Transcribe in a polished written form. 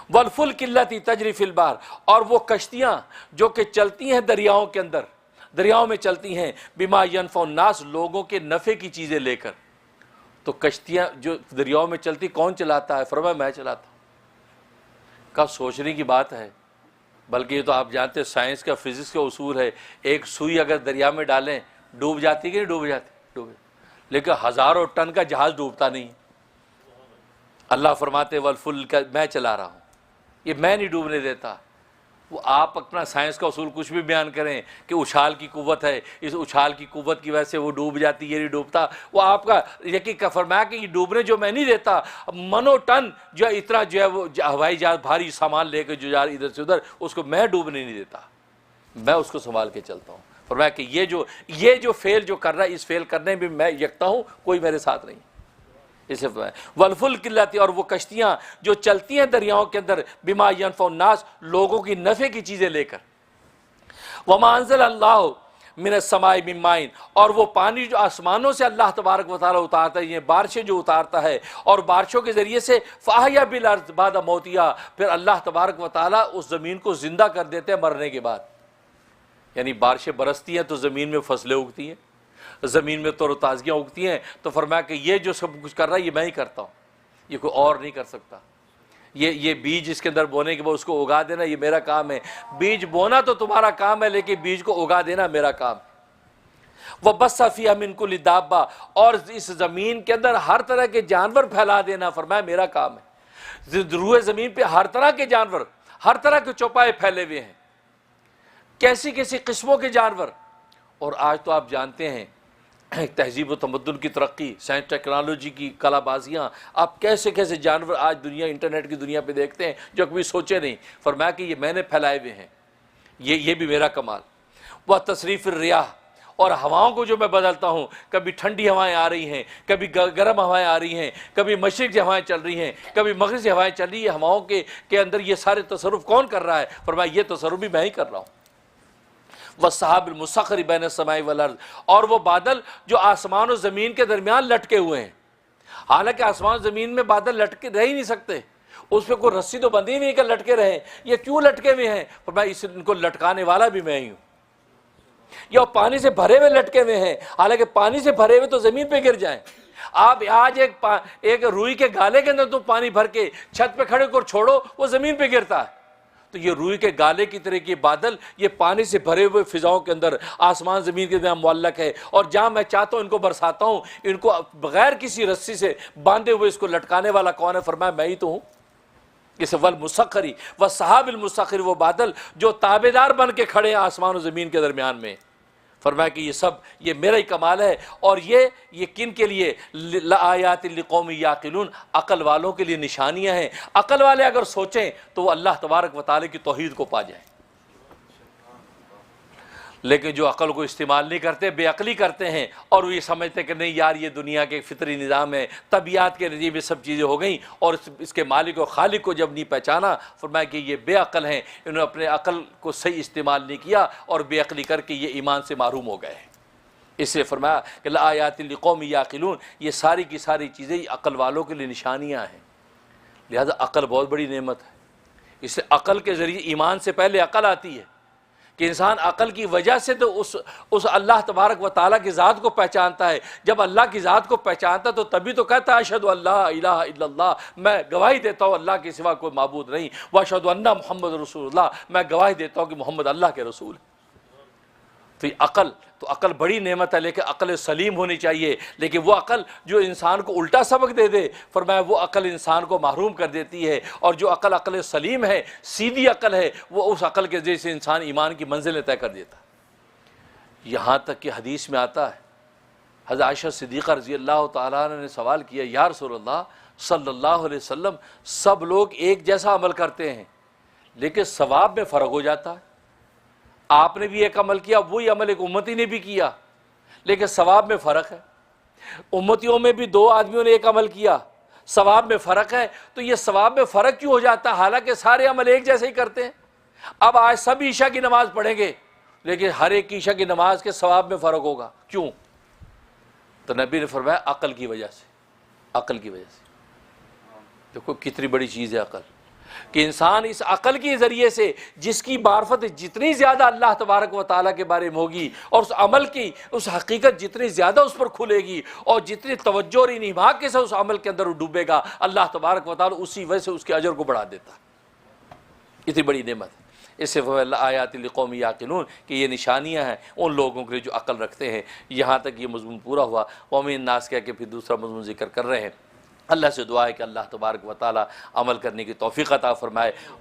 والفلک التی تجری فی البحر، اور وہ کشتیاں جو کہ چلتی ہیں دریاؤں کے اندر، دریاؤں میں چلتی ہیں، بما ینفع الناس، لوگوں کے نفع کی چیزیں لے کر۔ تو کشتیاں جو دریاؤں میں چلتی کون چلاتا ہے؟ فرمایا میں چلاتا ہوں۔ کب سوچنے کی بات ہے، بلکہ یہ تو آپ جانتے ہیں سائنس کا، فزکس کا اصول ہے، ایک سوئی اگر دریا میں ڈالیں ڈوب جاتی کہ نہیں ڈوب جاتی؟ ڈوبے، لیکن ہزاروں ٹن کا جہاز ڈوبتا نہیں۔ اللہ فرماتے والفلک، میں چلا رہا ہوں، یہ میں نہیں ڈوبنے دیتا۔ وہ آپ اپنا سائنس کا اصول کچھ بھی بیان کریں کہ اچھال کی قوت ہے، اس اچھال کی قوت کی وجہ سے وہ ڈوب جاتی، یہ نہیں ڈوبتا، وہ آپ کا یقین کا فرمایا کہ یہ ڈوبنے جو میں نہیں دیتا، منو ٹن جو ہے اتنا جو ہے وہ ہوائی جہاز بھاری سامان لے کے جو جا ادھر سے ادھر، اس کو میں ڈوبنے نہیں دیتا، میں اس کو سنبھال کے چلتا ہوں۔ فرمایا کہ یہ جو فعل جو کر رہا ہے، اس فعل کرنے میں میں یکتا ہوں، کوئی میرے ساتھ نہیں۔ اسے والفلک التی، اور وہ کشتیاں جو چلتی ہیں دریاؤں کے اندر، بما ینفع الناس، لوگوں کی نفع کی چیزیں لے کر۔ وما انزل اللہ من السماء من ماء، اور وہ پانی جو آسمانوں سے اللہ تبارک و تعالیٰ اتارتا ہے، یہ بارشیں جو اتارتا ہے، اور بارشوں کے ذریعے سے فاحیا بالارض بعد موتها، پھر اللہ تبارک و تعالیٰ اس زمین کو زندہ کر دیتے ہیں مرنے کے بعد۔ یعنی بارشیں برستی ہیں تو زمین میں فصلیں اگتی ہیں، زمین میں تر و تازگیاں اگتی ہیں۔ تو فرمایا کہ یہ جو سب کچھ کر رہا ہے یہ میں ہی کرتا ہوں، یہ کوئی اور نہیں کر سکتا۔ یہ بیج اس کے اندر بونے کے بعد اس کو اگا دینا یہ میرا کام ہے۔ بیج بونا تو تمہارا کام ہے، لیکن بیج کو اگا دینا میرا کام ہے۔ وَبَثَّ فِيهَا مِن كُلِّ دَابَّةٍ، اور اس زمین کے اندر ہر طرح کے جانور پھیلا دینا، فرمایا میرا کام ہے۔ روئے زمین پہ ہر طرح کے جانور، ہر طرح کے چوپائے پھیلے ہوئے ہیں، کیسی کیسی قسموں کے جانور۔ اور آج تو آپ جانتے ہیں تہذیب و تمدن کی ترقی، سائنس ٹیکنالوجی کی کلا بازیاں، آپ کیسے کیسے جانور آج دنیا انٹرنیٹ کی دنیا پہ دیکھتے ہیں جو کبھی سوچے نہیں۔ فرمایا کہ یہ میں نے پھیلائے ہوئے ہیں، یہ بھی میرا کمال۔ وہ تصریف الریاح، اور ہواؤں کو جو میں بدلتا ہوں، کبھی ٹھنڈی ہوائیں آ رہی ہیں، کبھی گرم ہوائیں آ رہی ہیں، کبھی مشرق سے ہوائیں چل رہی ہیں، کبھی مغرب سے ہوائیں چل رہی ہیں، ہواؤں کے اندر یہ سارے تصرف کون کر رہا ہے؟ فرمایا یہ تصرف بھی میں ہی کر رہا ہوں۔ والسحاب المسخر بین السماء والارض، اور وہ بادل جو آسمان و زمین کے درمیان لٹکے ہوئے ہیں۔ حالانکہ آسمان و زمین میں بادل لٹکے رہ ہی نہیں سکتے، اس پہ کوئی رسی تو بندھی نہیں کہ لٹکے رہیں، یہ کیوں لٹکے ہوئے ہیں؟ فرمایا ان کو لٹکانے والا بھی میں ہی ہوں۔ یا پانی سے بھرے ہوئے لٹکے ہوئے ہیں، حالانکہ پانی سے بھرے ہوئے تو زمین پہ گر جائیں۔ آپ آج ایک روئی کے گالے کے اندر تم پانی بھر کے چھت پہ کھڑے کر چھوڑو، وہ زمین پہ گرتا ہے۔ تو یہ روئی کے گالے کی طرح کے بادل یہ پانی سے بھرے ہوئے فضاؤں کے اندر آسمان زمین کے درمیان معلق ہے، اور جہاں میں چاہتا ہوں ان کو برساتا ہوں، ان کو بغیر کسی رسی سے باندھے ہوئے اس کو لٹکانے والا کون ہے؟ فرمایا میں ہی تو ہوں۔ اسے والمسخری والسحاب المسخر، وہ بادل جو تابعدار بن کے کھڑے ہیں آسمان و زمین کے درمیان میں۔ فرمایا کہ یہ میرا ہی کمال ہے، اور یہ کن کے لیے؟ لآیات لقوم یعقلون، عقل والوں کے لیے نشانیاں ہیں۔ عقل والے اگر سوچیں تو وہ اللہ تبارک و تعالی کی توحید کو پا جائیں، لیکن جو عقل کو استعمال نہیں کرتے، بے عقلی کرتے ہیں، اور وہ یہ سمجھتے کہ نہیں یار یہ دنیا کے فطری نظام ہے، طبیعت کے نظام میں سب چیزیں ہو گئیں، اور اس کے مالک و خالق کو جب نہیں پہچانا، فرمایا کہ یہ بے عقل ہیں، انہوں نے اپنے عقل کو صحیح استعمال نہیں کیا، اور بے عقلی کر کے یہ ایمان سے محروم ہو گئے۔ اس لیے فرمایا کہ لآیات لقوم یعقلون، یہ ساری کی ساری چیزیں عقل والوں کے لیے نشانیاں ہیں۔ لہذا عقل بہت بڑی نعمت ہے۔ اس لیے عقل کے ذریعے ایمان سے پہلے عقل آتی ہے، کہ انسان عقل کی وجہ سے تو اس اللہ تبارک و تعالیٰ کی ذات کو پہچانتا ہے۔ جب اللہ کی ذات کو پہچانتا تو تبھی تو کہتا ہے اشہد ان لا الہ الا اللہ، میں گواہی دیتا ہوں اللہ کے سوا کوئی معبود نہیں، واشہد ان محمد رسول اللہ، میں گواہی دیتا ہوں کہ محمد اللہ کے رسول ہے۔ تو عقل بڑی نعمت ہے، لیکن عقل سلیم ہونی چاہیے۔ لیکن وہ عقل جو انسان کو الٹا سبق دے دے، فرمایا وہ عقل انسان کو محروم کر دیتی ہے، اور جو عقل سلیم ہے، سیدھی عقل ہے، وہ اس عقل کے ذریعے سے انسان ایمان کی منزلیں طے کر دیتا ہے۔ یہاں تک کہ حدیث میں آتا ہے، حضرت عائشہ صدیقہ رضی اللہ تعالیٰ عنہ نے سوال کیا، یا رسول اللہ صلی اللہ علیہ وسلم، سب لوگ ایک جیسا عمل کرتے ہیں لیکن ثواب میں فرق ہو جاتا ہے، آپ نے بھی ایک عمل کیا، وہی عمل ایک امتی نے بھی کیا، لیکن ثواب میں فرق ہے۔ امتیوں میں بھی 2 آدمیوں نے ایک عمل کیا، ثواب میں فرق ہے، تو یہ ثواب میں فرق کیوں ہو جاتا ہے حالانکہ سارے عمل ایک جیسے ہی کرتے ہیں؟ اب آج سب عشاء کی نماز پڑھیں گے، لیکن ہر ایک عشاء کی نماز کے ثواب میں فرق ہوگا، کیوں؟ تو نبی نے فرمایا عقل کی وجہ سے، عقل کی وجہ سے۔ دیکھو کتنی بڑی چیز ہے عقل۔ کہ انسان اس عقل کے ذریعے سے جس کی معرفت جتنی زیادہ اللہ تبارک و تعالیٰ کے بارے میں ہوگی اور اس عمل کی اس حقیقت جتنی زیادہ اس پر کھلے گی اور جتنی توجہ اور انہماک کے ساتھ اس عمل کے اندر ڈوبے گا، اللہ تبارک و تعالیٰ اسی وجہ سے اس کے اجر کو بڑھا دیتا۔ اتنی بڑی نعمت ہے۔ اس سے آیات لقوم یعقلون کہ یہ نشانیاں ہیں ان لوگوں کے لیے جو عقل رکھتے ہیں۔ یہاں تک یہ مضمون پورا ہوا۔ ومن الناس کہہ کے پھر دوسرا مضمون ذکر کر رہے ہیں۔ اللہ سے دعا ہے کہ اللہ تبارک و تعالی عمل کرنے کی توفیق عطا فرمائے